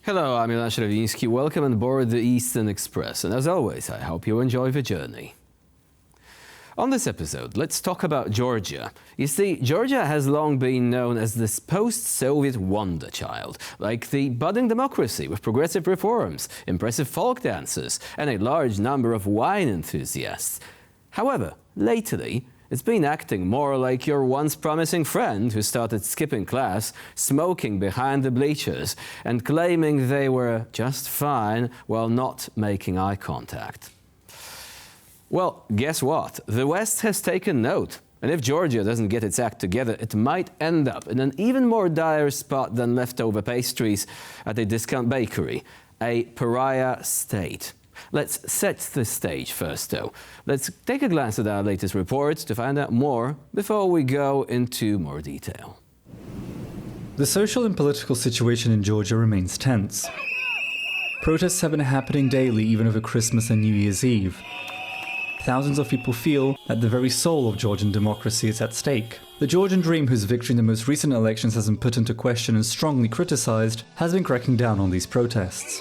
Hello, I'm Ilan Shravinsky. Welcome on board the Eastern Express. And as always, I hope you enjoy the journey. On this episode, let's talk about Georgia. You see, Georgia has long been known as this post-Soviet wonder child, like the budding democracy with progressive reforms, impressive folk dances, and a large number of wine enthusiasts. However, lately, it's been acting more like your once promising friend who started skipping class, smoking behind the bleachers, and claiming they were just fine while not making eye contact. Well, guess what? The West has taken note. And if Georgia doesn't get its act together, it might end up in an even more dire spot than leftover pastries at a discount bakery, a pariah state. Let's set the stage first, though. Let's take a glance at our latest reports to find out more before we go into more detail. The social and political situation in Georgia remains tense. Protests have been happening daily, even over Christmas and New Year's Eve. Thousands of people feel that the very soul of Georgian democracy is at stake. The Georgian dream, whose victory in the most recent elections has been put into question and strongly criticized, has been cracking down on these protests.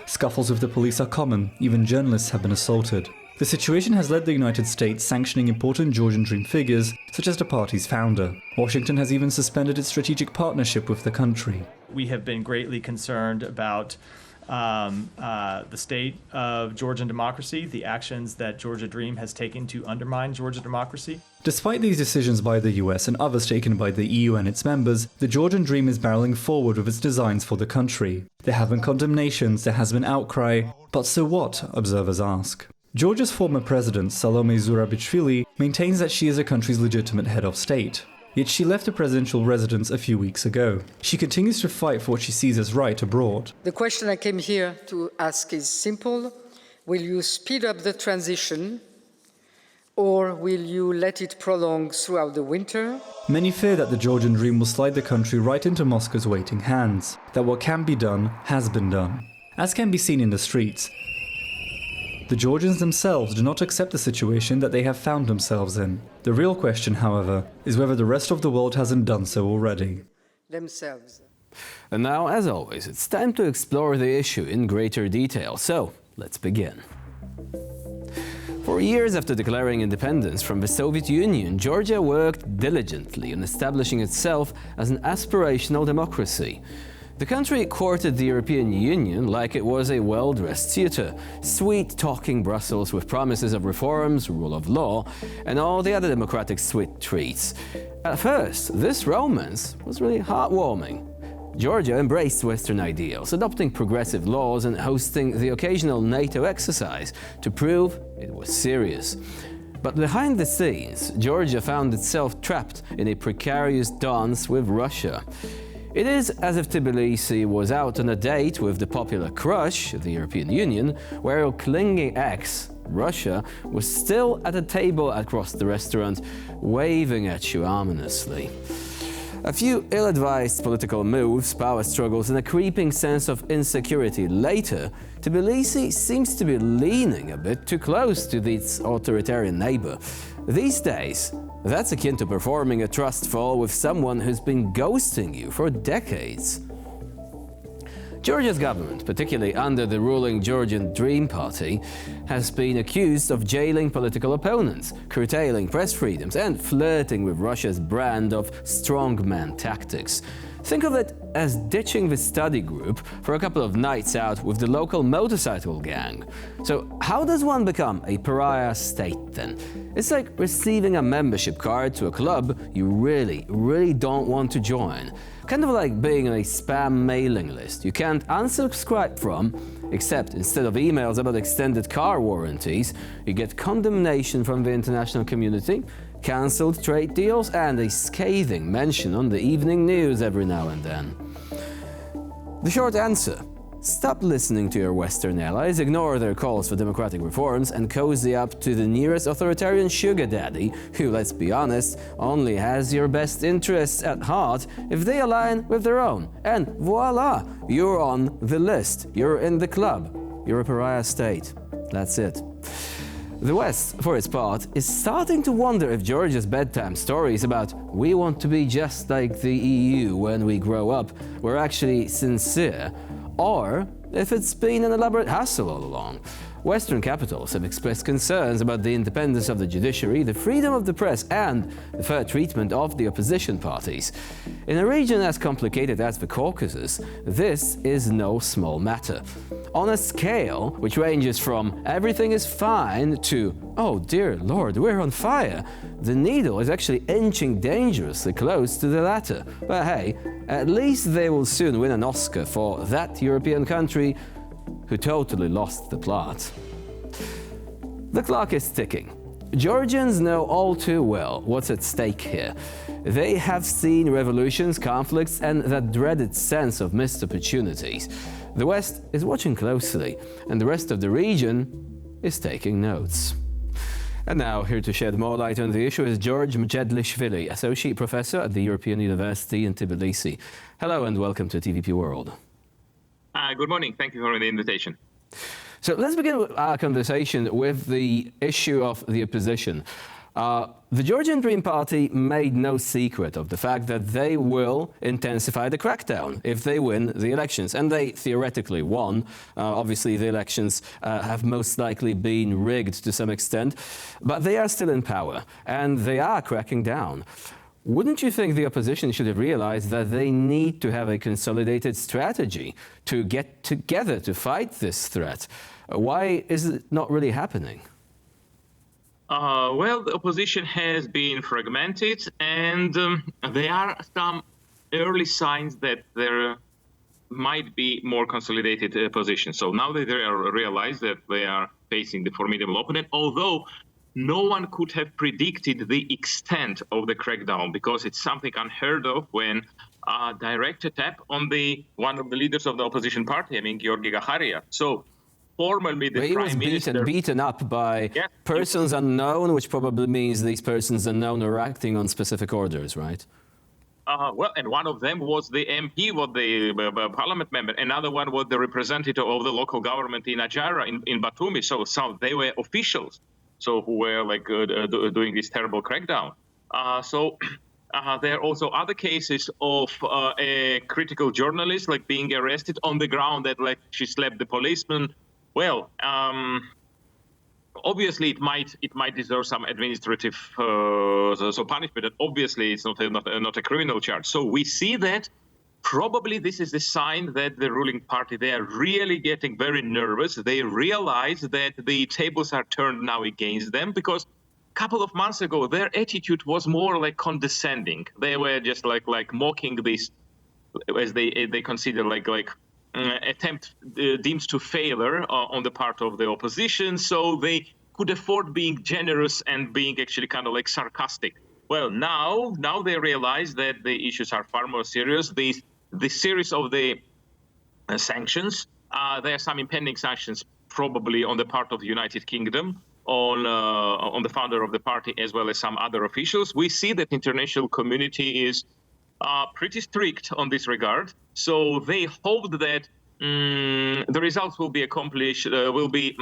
Scuffles with the police are common, even journalists have been assaulted. The situation has led the United States sanctioning important Georgian dream figures, such as the party's founder. Washington has even suspended its strategic partnership with the country. We have been greatly concerned about the state of Georgian democracy, the actions that Georgia Dream has taken to undermine Georgia democracy. Despite these decisions by the US and others taken by the EU and its members, the Georgian Dream is barreling forward with its designs for the country. There have been condemnations, there has been outcry, but so what, observers ask. Georgia's former president, Salome Zurabichvili, maintains that she is the country's legitimate head of state. Yet she left the presidential residence a few weeks ago. She continues to fight for what she sees as right abroad. The question I came here to ask is simple. Will you speed up the transition, or will you let it prolong throughout the winter? Many fear that the Georgian Dream will slide the country right into Moscow's waiting hands, that what can be done has been done. As can be seen in the streets, the Georgians themselves do not accept the situation that they have found themselves in. The real question, however, is whether the rest of the world hasn't done so already. Themselves. And now, as always, it's time to explore the issue in greater detail. So, let's begin. For years after declaring independence from the Soviet Union, Georgia worked diligently in establishing itself as an aspirational democracy. The country courted the European Union like it was a well-dressed suitor, sweet-talking Brussels with promises of reforms, rule of law, and all the other democratic sweet treats. At first, this romance was really heartwarming. Georgia embraced Western ideals, adopting progressive laws and hosting the occasional NATO exercise to prove it was serious. But behind the scenes, Georgia found itself trapped in a precarious dance with Russia. It is as if Tbilisi was out on a date with the popular crush, the European Union, where a clingy ex, Russia, was still at a table across the restaurant, waving at you ominously. A few ill-advised political moves, power struggles, and a creeping sense of insecurity later, Tbilisi seems to be leaning a bit too close to its authoritarian neighbor. These days, that's akin to performing a trust fall with someone who's been ghosting you for decades. Georgia's government, particularly under the ruling Georgian Dream Party, has been accused of jailing political opponents, curtailing press freedoms, and flirting with Russia's brand of strongman tactics. Think of it as ditching the study group for a couple of nights out with the local motorcycle gang. So how does one become a pariah state then? It's like receiving a membership card to a club you really don't want to join. Kind of like being on a spam mailing list you can't unsubscribe from, except instead of emails about extended car warranties, you get condemnation from the international community, cancelled trade deals, and a scathing mention on the evening news every now and then. The short answer: stop listening to your Western allies, ignore their calls for democratic reforms, and cozy up to the nearest authoritarian sugar daddy who, let's be honest, only has your best interests at heart if they align with their own. And voila! You're on the list. You're in the club. You're a pariah state. That's it. The West, for its part, is starting to wonder if Georgia's bedtime stories about "we want to be just like the EU when we grow up" were actually sincere, or if it's been an elaborate hassle all along. Western capitals have expressed concerns about the independence of the judiciary, the freedom of the press, and the fair treatment of the opposition parties. In a region as complicated as the Caucasus, this is no small matter. On a scale which ranges from "everything is fine" to "oh dear Lord, we're on fire," the needle is actually inching dangerously close to the latter. But hey, at least they will soon win an Oscar for that European country who totally lost the plot. The clock is ticking. Georgians know all too well what's at stake here. They have seen revolutions, conflicts, and that dreaded sense of missed opportunities. The West is watching closely, and the rest of the region is taking notes. And now, here to shed more light on the issue is George Mjedlishvili, Associate Professor at the European University in Tbilisi. Hello and welcome to TVP World. Good morning. Thank you for the invitation. So let's begin our conversation with the issue of the opposition. The Georgian Dream Party made no secret of the fact that they will intensify the crackdown if they win the elections, and they theoretically won. Obviously, the elections have most likely been rigged to some extent, but they are still in power, and they are cracking down. Wouldn't you think the opposition should have realized that they need to have a consolidated strategy to get together to fight this threat? Why is it not really happening? Well, the opposition has been fragmented, and there are some early signs that there might be more consolidated position. So now they realize that they are facing the formidable opponent, although no one could have predicted the extent of the crackdown, because it's something unheard of when a direct attack on one of the leaders of the opposition party, Georgi Gaharia. So formerly the prime minister... He was beaten up by persons unknown, which probably means these persons unknown are acting on specific orders, right? Well, and one of them was the MP, was the parliament member. Another one was the representative of the local government in Ajara, in Batumi. So they were officials. So who were doing this terrible crackdown. There are also other cases of a critical journalist being arrested on the ground that she slapped the policeman. Well, obviously it might deserve some administrative punishment. And obviously it's not a criminal charge. So we see that. Probably this is a sign that the ruling party, they are really getting very nervous. They realize that the tables are turned now against them, because a couple of months ago, their attitude was more condescending. They were just mocking this, as they consider attempt deemed to failure on the part of the opposition. So they could afford being generous and being actually kind of sarcastic. Well, now they realize that the issues are far more serious. The series of the sanctions, there are some impending sanctions probably on the part of the United Kingdom, on the founder of the party, as well as some other officials. We see that international community is pretty strict on this regard. So they hope that the results will be accomplished, will be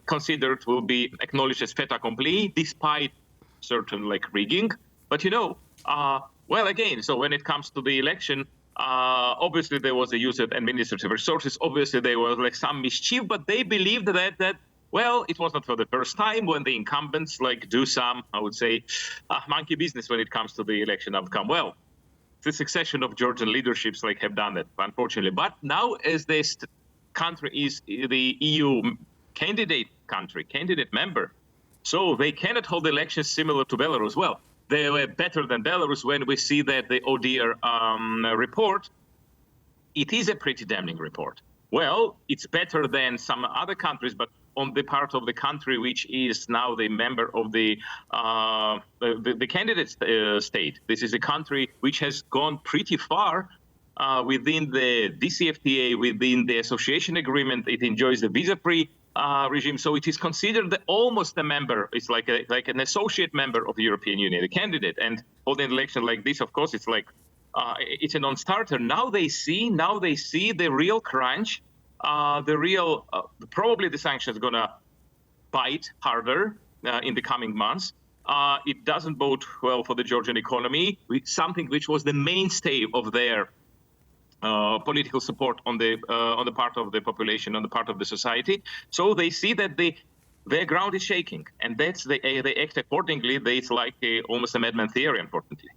considered, will be acknowledged as fait accompli, despite certain rigging. But well, again, so when it comes to the election, obviously there was a use of administrative resources. Obviously there was some mischief, but they believed that well, it was not for the first time when the incumbents do some, I would say, monkey business when it comes to the election outcome. Well, the succession of Georgian leaderships have done that, unfortunately. But now, as this country is the EU candidate member, so they cannot hold elections similar to Belarus. Well, they were better than Belarus when we see that the ODIHR report, it is a pretty damning report. Well, it's better than some other countries, but on the part of the country which is now the member of the candidate state. This is a country which has gone pretty far within the DCFTA, within the association agreement. It enjoys the visa-free regime, so it is considered almost a member. It's like an associate member of the European Union, a candidate. And holding an election like this, of course, it's it's a non-starter. Now they see the real crunch, probably the sanctions gonna bite harder in the coming months. It doesn't bode well for the Georgian economy, something which was the mainstay of their political support on the part of the population, on the part of the society. So they see that their ground is shaking, and they act accordingly. It's like almost a madman theory, unfortunately.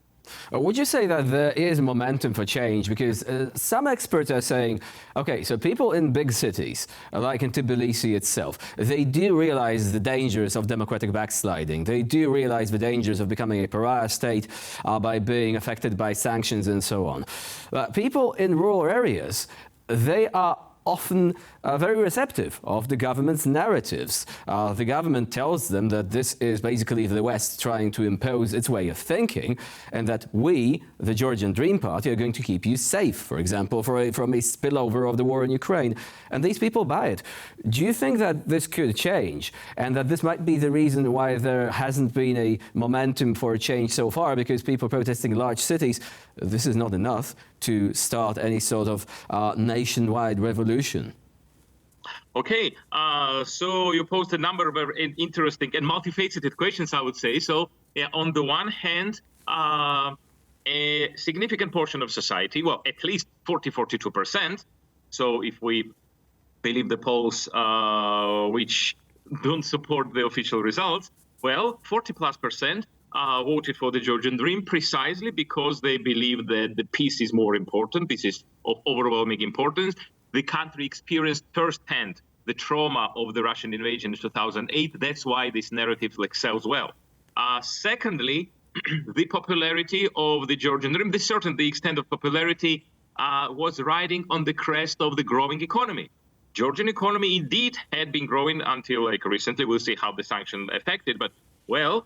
Would you say that there is momentum for change? Because some experts are saying, okay, so people in big cities, like in Tbilisi itself, they do realize the dangers of democratic backsliding. They do realize the dangers of becoming a pariah state by being affected by sanctions and so on. But people in rural areas, they are often very receptive of the government's narratives. The government tells them that this is basically the West trying to impose its way of thinking, and that we, the Georgian Dream Party, are going to keep you safe, for example, from a spillover of the war in Ukraine. And these people buy it. Do you think that this could change, and that this might be the reason why there hasn't been a momentum for a change so far? Because people protesting in large cities, this is not enough to start any sort of nationwide revolution. Okay, so you posed a number of very interesting and multifaceted questions, I would say. So on the one hand, a significant portion of society, well, at least 42%. So if we believe the polls which don't support the official results, well, 40+% voted for the Georgian Dream precisely because they believe that the peace is more important. This is of overwhelming importance. The country experienced firsthand the trauma of the Russian invasion in 2008. That's why this narrative sells well. Secondly, the popularity of the Georgian Dream, the extent of popularity was riding on the crest of the growing economy. Georgian economy indeed had been growing until recently. We'll see how the sanction affected, but well,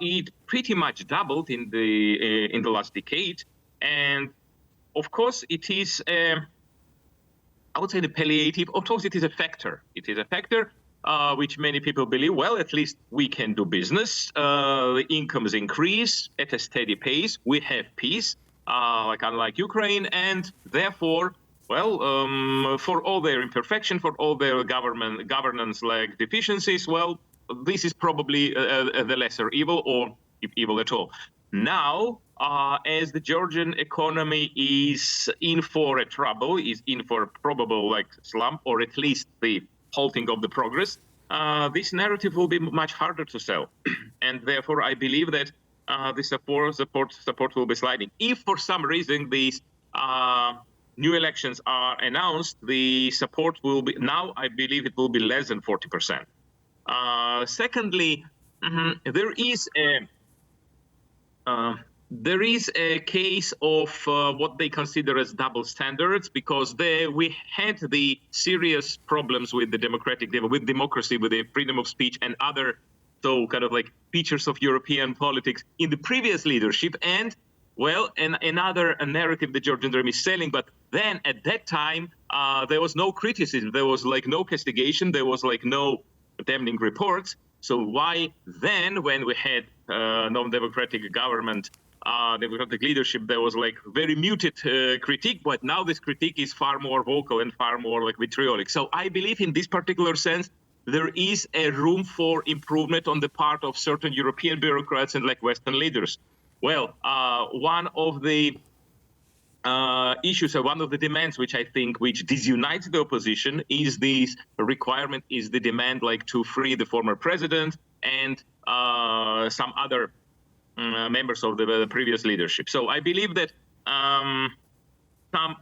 it pretty much doubled in the last decade, and of course it is. I would say the palliative. Of course, it is a factor. It is a factor which many people believe. Well, at least we can do business. The incomes increase at a steady pace. We have peace, unlike Ukraine, and therefore. Well, for all their imperfection, for all their governance-like deficiencies, well, this is probably the lesser evil, or if evil at all. Now, as the Georgian economy is in for a trouble, is in for a probable slump, or at least the halting of the progress, this narrative will be much harder to sell, and therefore I believe that the support will be sliding. If for some reason these new elections are announced, the support will be, now I believe it will be less than 40%. Secondly, there is a case of what they consider as double standards, because we had the serious problems with the with democracy, with the freedom of speech and other features of European politics in the previous leadership, and well, another narrative the Georgian Dream is selling, but then at that time, there was no criticism, there was no castigation, there was no damning reports. So why then, when we had non-democratic government, democratic leadership, there was very muted critique, but now this critique is far more vocal and far more vitriolic. So I believe in this particular sense, there is a room for improvement on the part of certain European bureaucrats and Western leaders. Well, one of the issues, or one of the demands which disunites the opposition is the demand to free the former president and some other members of the previous leadership. So I believe that some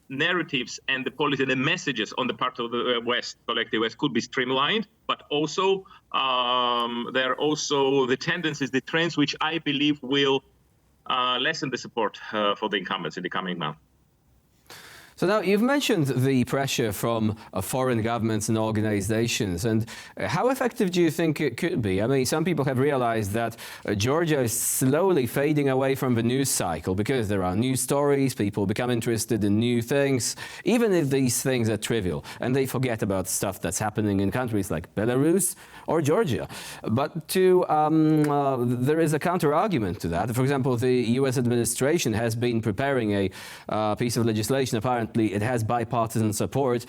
narratives and the policy, the messages on the part of the West, collective West, could be streamlined, but also there are also the tendencies, the trends, which I believe will lessen the support for the incumbents in the coming month. So now you've mentioned the pressure from foreign governments and organizations, and how effective do you think it could be? I mean, some people have realized that Georgia is slowly fading away from the news cycle because there are new stories, people become interested in new things, even if these things are trivial, and they forget about stuff that's happening in countries like Belarus or Georgia. But there is a counter-argument to that. For example, the US administration has been preparing a piece of legislation, apparently it has bipartisan support,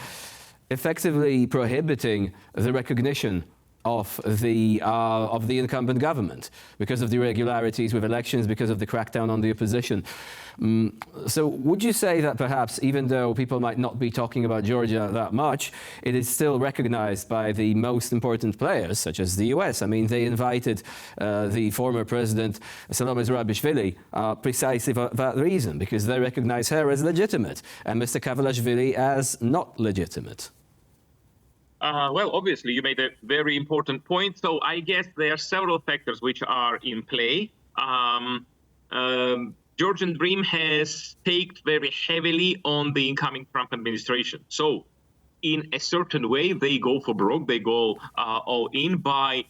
effectively prohibiting the recognition of the incumbent government because of the irregularities with elections, because of the crackdown on the opposition. So would you say that perhaps, even though people might not be talking about Georgia that much, it is still recognized by the most important players, such as the US? I mean, they invited the former president, Salome Zurabishvili, precisely for that reason, because they recognize her as legitimate and Mr. Kavalashvili as not legitimate. Well, obviously, you made a very important point. So I guess there are several factors which are in play. Georgian Dream has staked very heavily on the incoming Trump administration. So in a certain way, they go for broke, they go all in by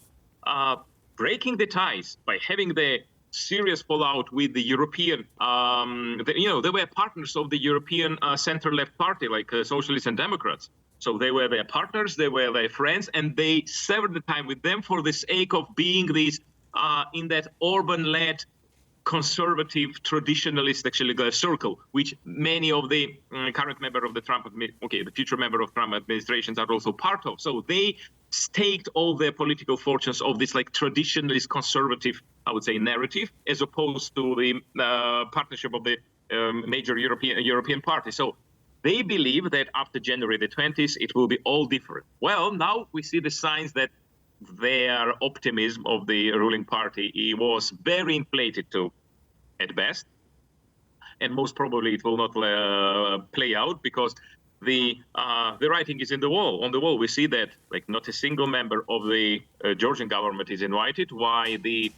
breaking the ties, by having the serious fallout with the European, they were partners of the European center-left party, like Socialists and Democrats. So they were their partners, they were their friends, and they severed the time with them for the sake of being these, in that Orban-led conservative traditionalist actually circle, which many of the current member of the the future member of Trump administrations are also part of. So they staked all their political fortunes of this like traditionalist conservative, I would say, narrative, as opposed to the partnership of the major European parties. So they believe that after January the 20th, it will be all different. Well, now we see the signs that their optimism of the ruling party was very inflated at best. And most probably it will not play out because the writing is on the wall. We see that like not a single member of the Georgian government is invited. Why the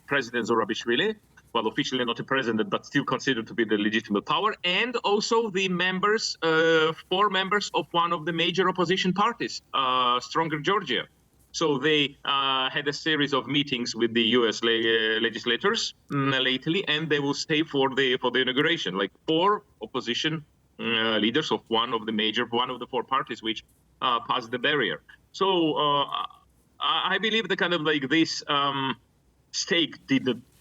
President Zurabishvili, well, officially not a president, but still considered to be the legitimate power, and also the four members of one of the major opposition parties, Stronger Georgia. So they had a series of meetings with the U.S. legislators lately, and they will stay for the inauguration. Like four opposition leaders of one of the four parties which passed the barrier. So I believe the kind of like this stake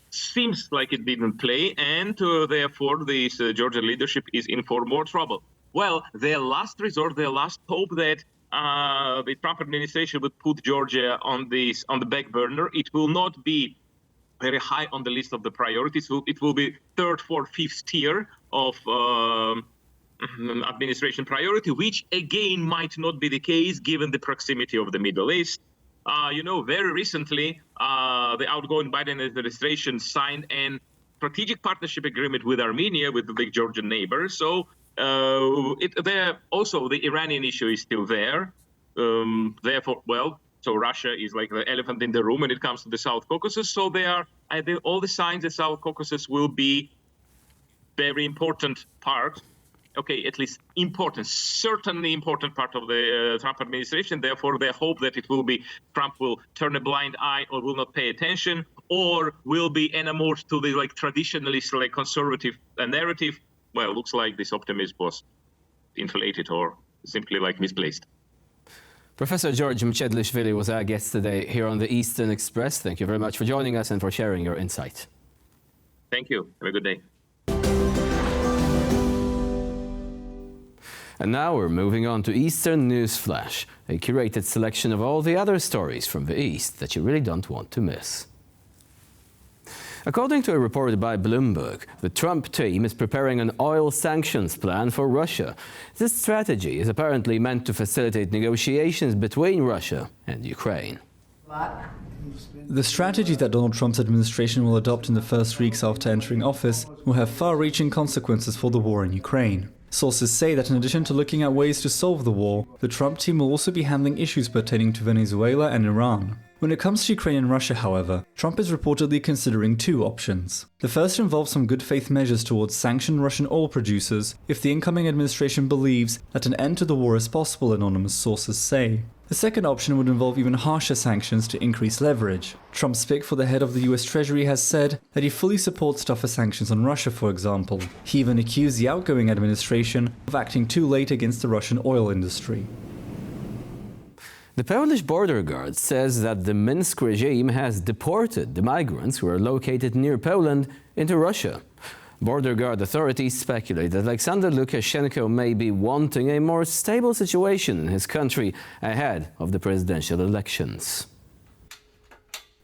seems like it didn't play, and therefore this Georgian leadership is in for more trouble. Well, their last resort, their last hope that the Trump administration would put Georgia on the back burner. It will not be very high on the list of the priorities. It will be third, fourth, fifth tier of administration priority, which again might not be the case given the proximity of the Middle East. Very recently, the outgoing Biden administration signed a strategic partnership agreement with Armenia, with the big Georgian neighbor. So also the Iranian issue is still there. So Russia is like the elephant in the room when it comes to the South Caucasus. So I think all the signs that South Caucasus will be very important part. Okay, at least certainly important part of the Trump administration. Therefore, they hope that Trump will turn a blind eye or will not pay attention, or will be enamored to the like traditionalist, like conservative narrative. Well, looks like this optimism was inflated or simply like misplaced. Professor George Mchedlishvili was our guest today here on the Eastern Express. Thank you very much for joining us and for sharing your insight. Thank you. Have a good day. And now we're moving on to Eastern News Flash, a curated selection of all the other stories from the East that you really don't want to miss. According to a report by Bloomberg, the Trump team is preparing an oil sanctions plan for Russia. This strategy is apparently meant to facilitate negotiations between Russia and Ukraine. The strategy that Donald Trump's administration will adopt in the first weeks after entering office will have far-reaching consequences for the war in Ukraine. Sources say that in addition to looking at ways to solve the war, the Trump team will also be handling issues pertaining to Venezuela and Iran. When it comes to Ukraine and Russia, however, Trump is reportedly considering two options. The first involves some good faith measures towards sanctioned Russian oil producers if the incoming administration believes that an end to the war is possible, anonymous sources say. The second option would involve even harsher sanctions to increase leverage. Trump's pick for the head of the US Treasury has said that he fully supports tougher sanctions on Russia, for example. He even accused the outgoing administration of acting too late against the Russian oil industry. The Polish border guard says that the Minsk regime has deported the migrants who are located near Poland into Russia. Border guard authorities speculate that Alexander Lukashenko may be wanting a more stable situation in his country ahead of the presidential elections.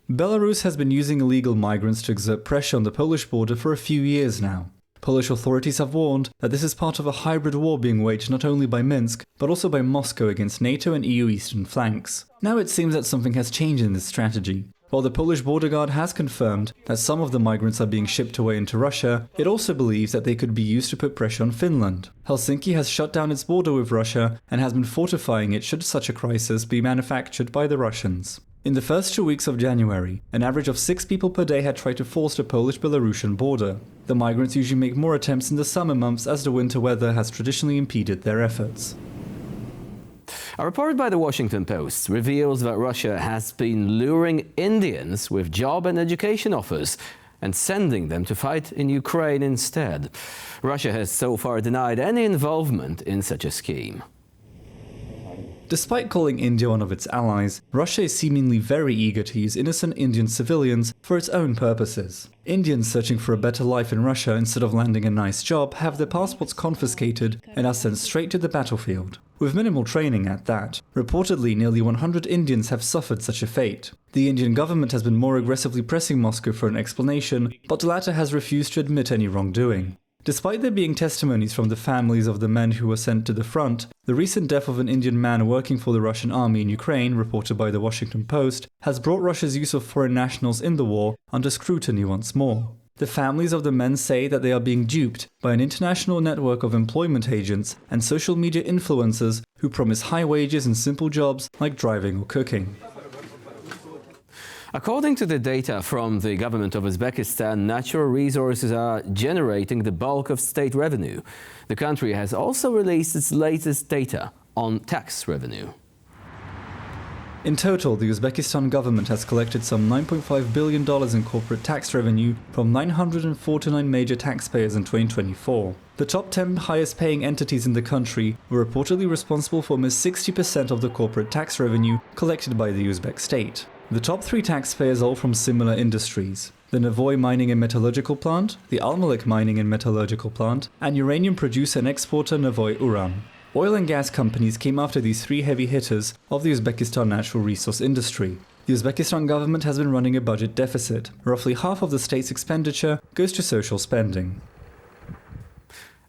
Belarus has been using illegal migrants to exert pressure on the Polish border for a few years now. Polish authorities have warned that this is part of a hybrid war being waged not only by Minsk, but also by Moscow against NATO and EU eastern flanks. Now it seems that something has changed in this strategy. While the Polish border guard has confirmed that some of the migrants are being shipped away into Russia, it also believes that they could be used to put pressure on Finland. Helsinki has shut down its border with Russia and has been fortifying it should such a crisis be manufactured by the Russians. In the first 2 weeks of January, an average of 6 people per day had tried to force the Polish-Belarusian border. The migrants usually make more attempts in the summer months as the winter weather has traditionally impeded their efforts. A report by the Washington Post reveals that Russia has been luring Indians with job and education offers and sending them to fight in Ukraine instead. Russia has so far denied any involvement in such a scheme. Despite calling India one of its allies, Russia is seemingly very eager to use innocent Indian civilians for its own purposes. Indians searching for a better life in Russia instead of landing a nice job have their passports confiscated and are sent straight to the battlefield. With minimal training at that, reportedly nearly 100 Indians have suffered such a fate. The Indian government has been more aggressively pressing Moscow for an explanation, but the latter has refused to admit any wrongdoing. Despite there being testimonies from the families of the men who were sent to the front, the recent death of an Indian man working for the Russian army in Ukraine, reported by the Washington Post, has brought Russia's use of foreign nationals in the war under scrutiny once more. The families of the men say that they are being duped by an international network of employment agents and social media influencers who promise high wages and simple jobs like driving or cooking. According to the data from the government of Uzbekistan, natural resources are generating the bulk of state revenue. The country has also released its latest data on tax revenue. In total, the Uzbekistan government has collected some $9.5 billion in corporate tax revenue from 949 major taxpayers in 2024. The top 10 highest paying entities in the country were reportedly responsible for almost 60% of the corporate tax revenue collected by the Uzbek state. The top 3 taxpayers are all from similar industries: the Navoy Mining and Metallurgical Plant, the Almalik Mining and Metallurgical Plant, and uranium producer and exporter Navoy Uran. Oil and gas companies came after these 3 heavy hitters of the Uzbekistan natural resource industry. The Uzbekistan government has been running a budget deficit. Roughly half of the state's expenditure goes to social spending.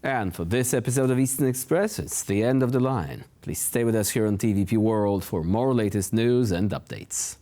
And for this episode of Eastern Express, it's the end of the line. Please stay with us here on TVP World for more latest news and updates.